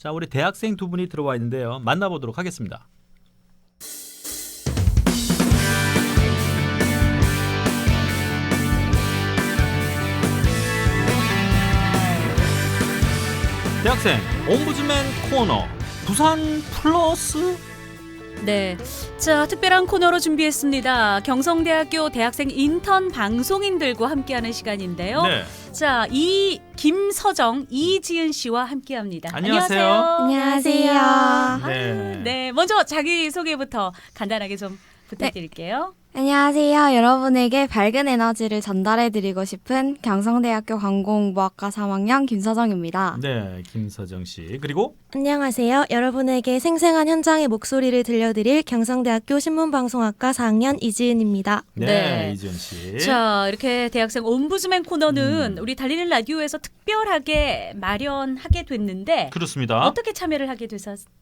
자, 우리 대학생 두 분이 들어와 있는데요. 만나보도록 하겠습니다. 대학생 옴부즈맨 코너 부산 플러스. 네, 자 특별한 코너로 준비했습니다. 경성대학교 대학생 인턴 방송인들과 함께하는 시간인데요. 네. 자, 김서정, 이지은 씨와 함께합니다. 안녕하세요. 안녕하세요. 네. 네, 먼저 자기 소개부터 간단하게 좀 부탁드릴게요. 안녕하세요. 여러분에게 밝은 에너지를 전달해드리고 싶은 경성대학교 광고홍보학과 3학년 김서정입니다. 네, 김서정 씨. 그리고 안녕하세요. 여러분에게 생생한 현장의 목소리를 들려드릴 경성대학교 신문방송학과 4학년 이지은입니다. 네, 이지은 씨. 자, 이렇게 대학생 옴부즈맨 코너는 우리 달리는 라디오에서 특별하게 마련하게 됐는데 그렇습니다. 어떻게 참여를 하게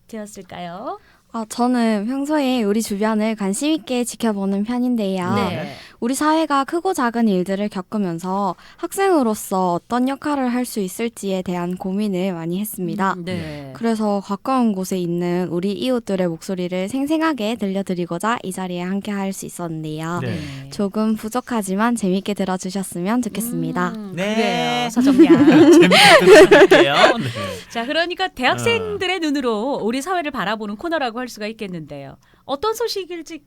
되었을까요? 저는 평소에 우리 주변을 관심 있게 지켜보는 편인데요. 네. 우리 사회가 크고 작은 일들을 겪으면서 학생으로서 어떤 역할을 할 수 있을지에 대한 고민을 많이 했습니다. 네. 그래서 가까운 곳에 있는 우리 이웃들의 목소리를 생생하게 들려드리고자 이 자리에 함께할 수 있었는데요. 네. 조금 부족하지만 재밌게 들어주셨으면 좋겠습니다. 네. 그래요, 서정양. 재밌게 들을게요. 네. 자, 그러니까 대학생들의 눈으로 우리 사회를 바라보는 코너라고 할 수가 있겠는데요. 어떤 소식일지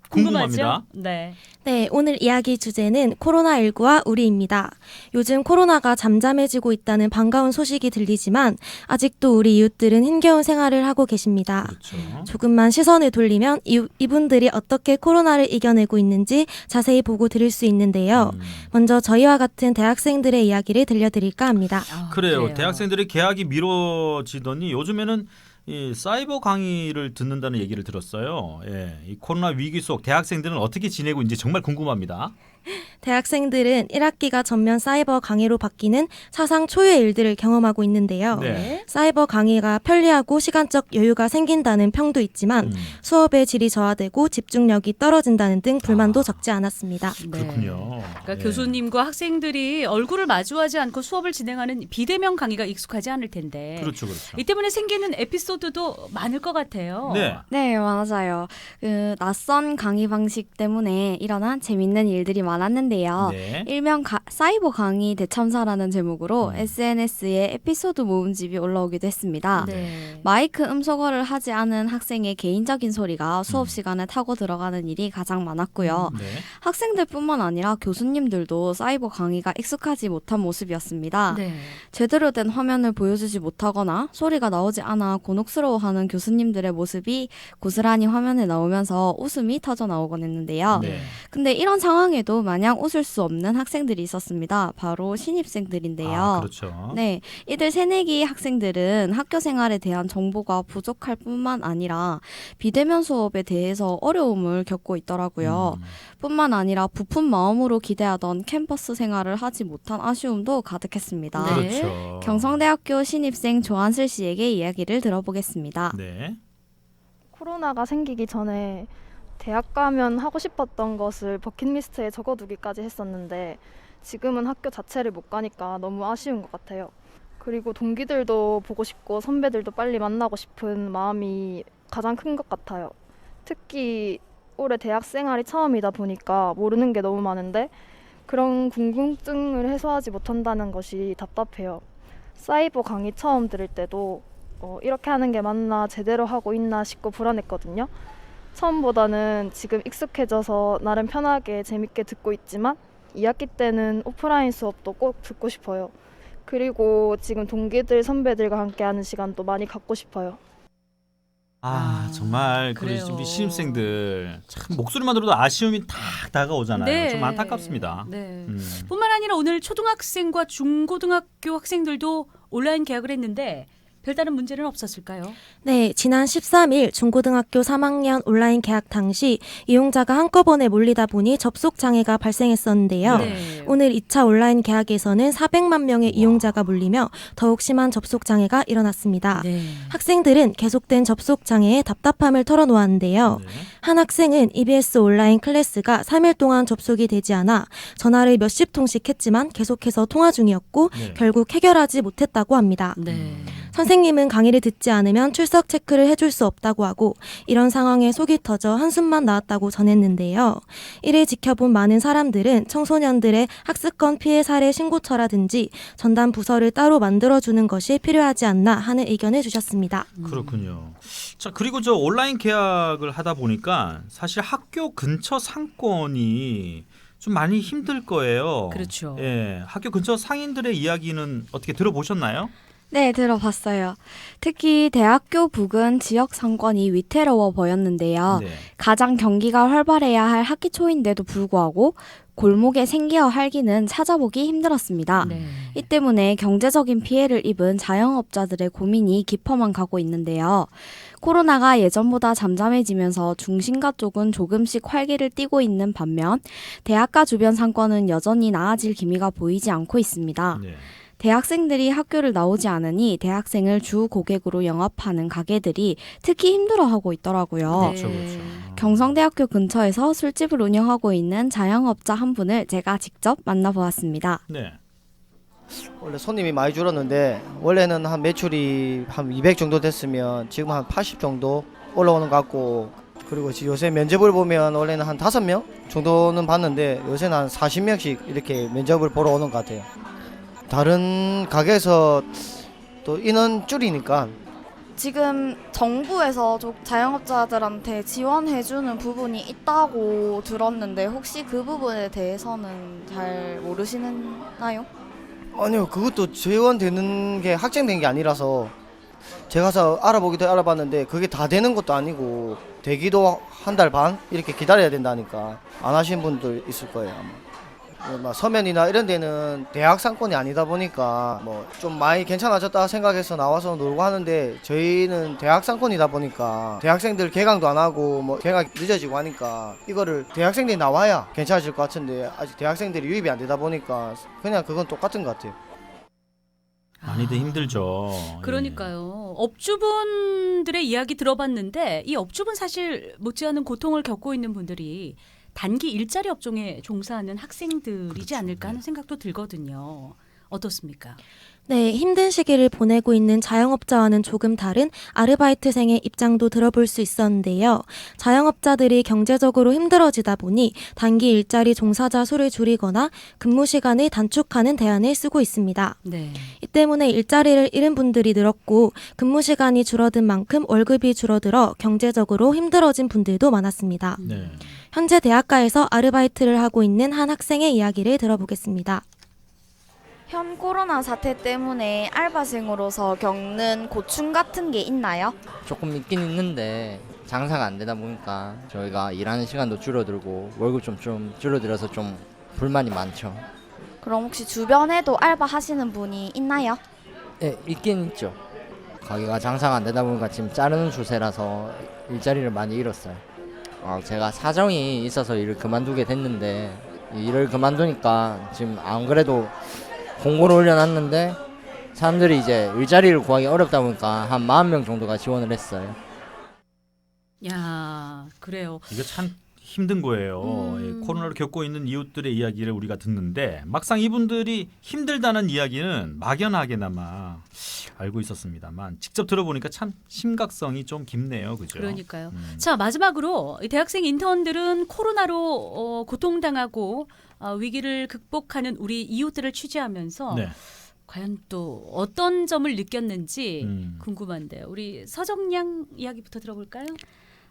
궁금하죠? 궁금합니다. 네. 네, 오늘 이야기 주제는 코로나19와 우리입니다. 요즘 코로나가 잠잠해지고 있다는 반가운 소식이 들리지만 아직도 우리 이웃들은 힘겨운 생활을 하고 계십니다. 그렇죠. 조금만 시선을 돌리면 이분들이 어떻게 코로나를 이겨내고 있는지 자세히 보고 들을 수 있는데요. 먼저 저희와 같은 대학생들의 이야기를 들려드릴까 합니다. 그래요. 대학생들의 개학이 미뤄지더니 요즘에는 이 사이버 강의를 듣는다는 얘기를 들었어요. 예, 이 코로나 위기 속 대학생들은 어떻게 지내고 있는지 정말 궁금합니다. 대학생들은 1학기가 전면 사이버 강의로 바뀌는 사상 초유의 일들을 경험하고 있는데요. 네. 사이버 강의가 편리하고 시간적 여유가 생긴다는 평도 있지만 수업의 질이 저하되고 집중력이 떨어진다는 등 불만도 적지 않았습니다. 그렇군요. 그러니까 예. 교수님과 학생들이 얼굴을 마주하지 않고 수업을 진행하는 비대면 강의가 익숙하지 않을 텐데 그렇죠, 그렇죠. 이 때문에 생기는 에피소드도 많을 것 같아요. 네. 네, 맞아요. 낯선 강의 방식 때문에 일어난 재밌는 일들이 많았는데요. 네. 일명 사이버 강의 대참사라는 제목으로 SNS에 에피소드 모음집이 올라오기도 했습니다. 네. 마이크 음소거를 하지 않은 학생의 개인적인 소리가 수업 시간에 타고 들어가는 일이 가장 많았고요. 네. 학생들뿐만 아니라 교수님들도 사이버 강의가 익숙하지 못한 모습이었습니다. 네. 제대로 된 화면을 보여주지 못하거나 소리가 나오지 않아 곤혹스러워하는 교수님들의 모습이 고스란히 화면에 나오면서 웃음이 터져 나오곤 했는데요. 네. 근데 이런 상황에도 마냥 웃을 수 없는 학생들이 있었습니다. 바로 신입생들인데요. 아, 그렇죠. 네, 이들 새내기 학생들은 학교 생활에 대한 정보가 부족할 뿐만 아니라 비대면 수업에 대해서 어려움을 겪고 있더라고요. 뿐만 아니라 부푼 마음으로 기대하던 캠퍼스 생활을 하지 못한 아쉬움도 가득했습니다. 네. 그렇죠. 경성대학교 신입생 조한슬 씨에게 이야기를 들어보겠습니다. 네. 코로나가 생기기 전에 대학 가면 하고 싶었던 것을 버킷리스트에 적어두기까지 했었는데 지금은 학교 자체를 못 가니까 너무 아쉬운 것 같아요. 그리고 동기들도 보고 싶고 선배들도 빨리 만나고 싶은 마음이 가장 큰 것 같아요. 특히 올해 대학 생활이 처음이다 보니까 모르는 게 너무 많은데 그런 궁금증을 해소하지 못한다는 것이 답답해요. 사이버 강의 처음 들을 때도 이렇게 하는 게 맞나 제대로 하고 있나 싶고 불안했거든요. 처음보다는 지금 익숙해져서 나름 편하게 재밌게 듣고 있지만 2학기 때는 오프라인 수업도 꼭 듣고 싶어요. 그리고 지금 동기들 선배들과 함께하는 시간도 많이 갖고 싶어요. 정말 그래요. 우리 신입생들 참 목소리만 들어도 아쉬움이 탁 다가오잖아요. 네. 좀 안타깝습니다. 네. 음. 뿐만 아니라 오늘 초등학생과 중고등학교 학생들도 온라인 개학을 했는데 별다른 문제는 없었을까요? 네, 지난 13일 중고등학교 3학년 온라인 개학 당시 이용자가 한꺼번에 몰리다 보니 접속 장애가 발생했었는데요. 네. 오늘 2차 온라인 개학에서는 400만 명의 이용자가 몰리며 더욱 심한 접속 장애가 일어났습니다. 네. 학생들은 계속된 접속 장애에 답답함을 털어놓았는데요. 네. 한 학생은 EBS 온라인 클래스가 3일 동안 접속이 되지 않아 전화를 몇십 통씩 했지만 계속해서 통화 중이었고 네. 결국 해결하지 못했다고 합니다. 네. 선생님은 강의를 듣지 않으면 출석 체크를 해줄 수 없다고 하고 이런 상황에 속이 터져 한숨만 나왔다고 전했는데요. 이를 지켜본 많은 사람들은 청소년들의 학습권 피해 사례 신고처라든지 전담 부서를 따로 만들어주는 것이 필요하지 않나 하는 의견을 주셨습니다. 그렇군요. 자, 그리고 저 온라인 계약을 하다 보니까 사실 학교 근처 상권이 좀 많이 힘들 거예요. 그렇죠. 예, 학교 근처 상인들의 이야기는 어떻게 들어보셨나요? 네, 들어봤어요. 특히 대학교 부근 지역 상권이 위태로워 보였는데요. 네. 가장 경기가 활발해야 할 학기 초인데도 불구하고 골목에 생기어 할기는 찾아보기 힘들었습니다. 네. 이 때문에 경제적인 피해를 입은 자영업자들의 고민이 깊어만 가고 있는데요. 코로나가 예전보다 잠잠해지면서 중심가 쪽은 조금씩 활기를 띠고 있는 반면 대학가 주변 상권은 여전히 나아질 기미가 보이지 않고 있습니다. 네. 대학생들이 학교를 나오지 않으니 대학생을 주 고객으로 영업하는 가게들이 특히 힘들어하고 있더라고요. 네. 그렇죠, 그렇죠. 경성대학교 근처에서 술집을 운영하고 있는 자영업자 한 분을 제가 직접 만나보았습니다. 네. 원래 손님이 많이 줄었는데 원래는 한 매출이 한 200 정도 됐으면 지금 한 80 정도 올라오는 것 같고, 그리고 지금 요새 면접을 보면 원래는 한 5명 정도는 봤는데 요새는 한 40명씩 이렇게 면접을 보러 오는 것 같아요. 다른 가게에서 또 인원 줄이니까 지금 정부에서 자영업자들한테 지원해주는 부분이 있다고 들었는데 혹시 그 부분에 대해서는 잘 모르시나요? 아니요, 그것도 지원되는 게 확정된 게 아니라서 제가 가서 알아보기도 알아봤는데 그게 다 되는 것도 아니고 되기도 한 달 반 이렇게 기다려야 된다니까 안 하신 분들 있을 거예요 아마. 막 서면이나 이런 데는 대학 상권이 아니다 보니까 뭐 좀 많이 괜찮아졌다 생각해서 나와서 놀고 하는데 저희는 대학 상권이다 보니까 대학생들 개강도 안 하고 뭐 개강 늦어지고 하니까 이거를 대학생들이 나와야 괜찮아질 것 같은데 아직 대학생들이 유입이 안 되다 보니까 그냥 그건 똑같은 것 같아요. 많이들 힘들죠. 그러니까요. 업주분들의 이야기 들어봤는데 이 업주분 사실 못지않은 고통을 겪고 있는 분들이 단기 일자리 업종에 종사하는 학생들이지 그렇죠. 않을까 하는 생각도 들거든요. 어떻습니까? 네, 힘든 시기를 보내고 있는 자영업자와는 조금 다른 아르바이트생의 입장도 들어볼 수 있었는데요. 자영업자들이 경제적으로 힘들어지다 보니 단기 일자리 종사자 수를 줄이거나 근무 시간을 단축하는 대안을 쓰고 있습니다. 네. 이 때문에 일자리를 잃은 분들이 늘었고 근무 시간이 줄어든 만큼 월급이 줄어들어 경제적으로 힘들어진 분들도 많았습니다. 네. 현재 대학가에서 아르바이트를 하고 있는 한 학생의 이야기를 들어보겠습니다. 현 코로나 사태 때문에 알바생으로서 겪는 고충 같은 게 있나요? 조금 있긴 있는데 장사가 안 되다 보니까 저희가 일하는 시간도 줄어들고 월급 좀 줄어들어서 좀 불만이 많죠. 그럼 혹시 주변에도 알바 하시는 분이 있나요? 네, 있긴 있죠. 가게가 장사가 안 되다 보니까 지금 자르는 추세라서 일자리를 많이 잃었어요. 제가 사정이 있어서 일을 그만두게 됐는데 일을 그만두니까 지금 안 그래도 공고를 올려놨는데 사람들이 이제 일자리를 구하기 어렵다 보니까 한 40명 정도가 지원을 했어요. 야, 그래요. 이게 참 힘든 거예요. 예, 코로나를 겪고 있는 이웃들의 이야기를 우리가 듣는데 막상 이분들이 힘들다는 이야기는 막연하게나마 알고 있었습니다만 직접 들어보니까 참 심각성이 좀 깊네요. 그죠? 그러니까요. 자, 마지막으로 이 대학생 인턴들은 코로나로 고통당하고 위기를 극복하는 우리 이웃들을 취재하면서 네. 과연 또 어떤 점을 느꼈는지 음. 궁금한데요. 우리 서정양 이야기부터 들어볼까요?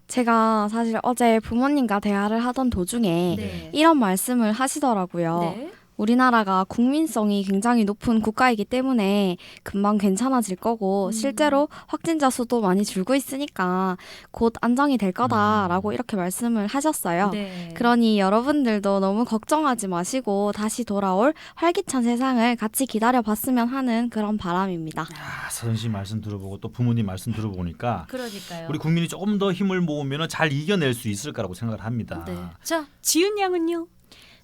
제가 사실 어제 부모님과 대화를 하던 도중에 네. 이런 말씀을 하시더라고요. 네. 우리나라가 국민성이 굉장히 높은 국가이기 때문에 금방 괜찮아질 거고 실제로 확진자 수도 많이 줄고 있으니까 곧 안정이 될 거다라고 이렇게 말씀을 하셨어요. 네. 그러니 여러분들도 너무 걱정하지 마시고 다시 돌아올 활기찬 세상을 같이 기다려봤으면 하는 그런 바람입니다. 아, 서정 씨 말씀 들어보고 또 부모님 말씀 들어보니까 그러니까요. 우리 국민이 조금 더 힘을 모으면 잘 이겨낼 수 있을 거라고 생각을 합니다. 네. 자, 지은 양은요?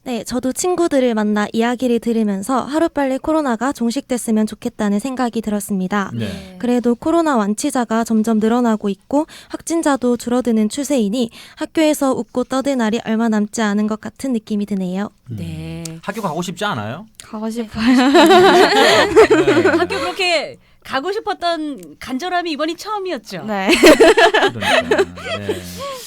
네, 저도 친구들을 만나 이야기를 들으면서 하루빨리 코로나가 종식됐으면 좋겠다는 생각이 들었습니다. 네. 그래도 코로나 완치자가 점점 늘어나고 있고 확진자도 줄어드는 추세이니 학교에서 웃고 떠들 날이 얼마 남지 않은 것 같은 느낌이 드네요. 네. 학교 가고 싶지 않아요? 가고 싶어요. 네. 학교 그렇게 가고 싶었던 간절함이 이번이 처음이었죠. 네. 그러니까. 네.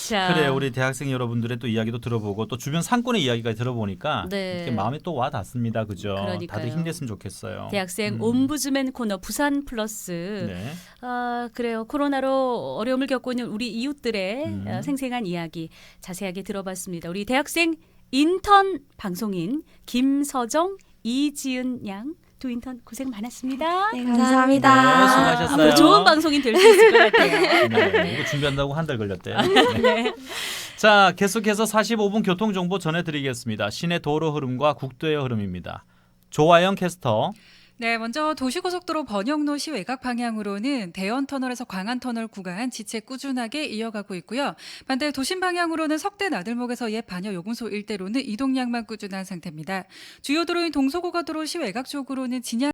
자, 그래 우리 대학생 여러분들의 또 이야기도 들어보고 또 주변 상권의 이야기까지 들어보니까 네. 이렇게 마음이 또 와 닿습니다. 그죠? 그러니까요. 다들 힘냈으면 좋겠어요. 대학생 옴부즈맨 코너 부산 플러스. 네. 아, 그래요. 코로나로 어려움을 겪고 있는 우리 이웃들의 생생한 이야기 자세하게 들어봤습니다. 우리 대학생 인턴 방송인 김서정, 이지은 양 두 인턴 고생 많았습니다. 네, 네, 감사합니다. 수고하셨어요. 앞으로 좋은 방송인 될 수 있을 것 같아요. 네, 이거 준비한다고 한 달 걸렸대요. 네. 자, 계속해서 45분 교통 정보 전해드리겠습니다. 시내 도로 흐름과 국도의 흐름입니다. 조화영 캐스터. 네, 먼저 도시고속도로 번영로 시외곽 방향으로는 대연터널에서 광안터널 구간 지체 꾸준하게 이어가고 있고요. 반대 도심 방향으로는 석대 나들목에서 옛 반여 요금소 일대로는 이동량만 꾸준한 상태입니다. 주요 도로인 동서고가도로 시외곽 쪽으로는 진양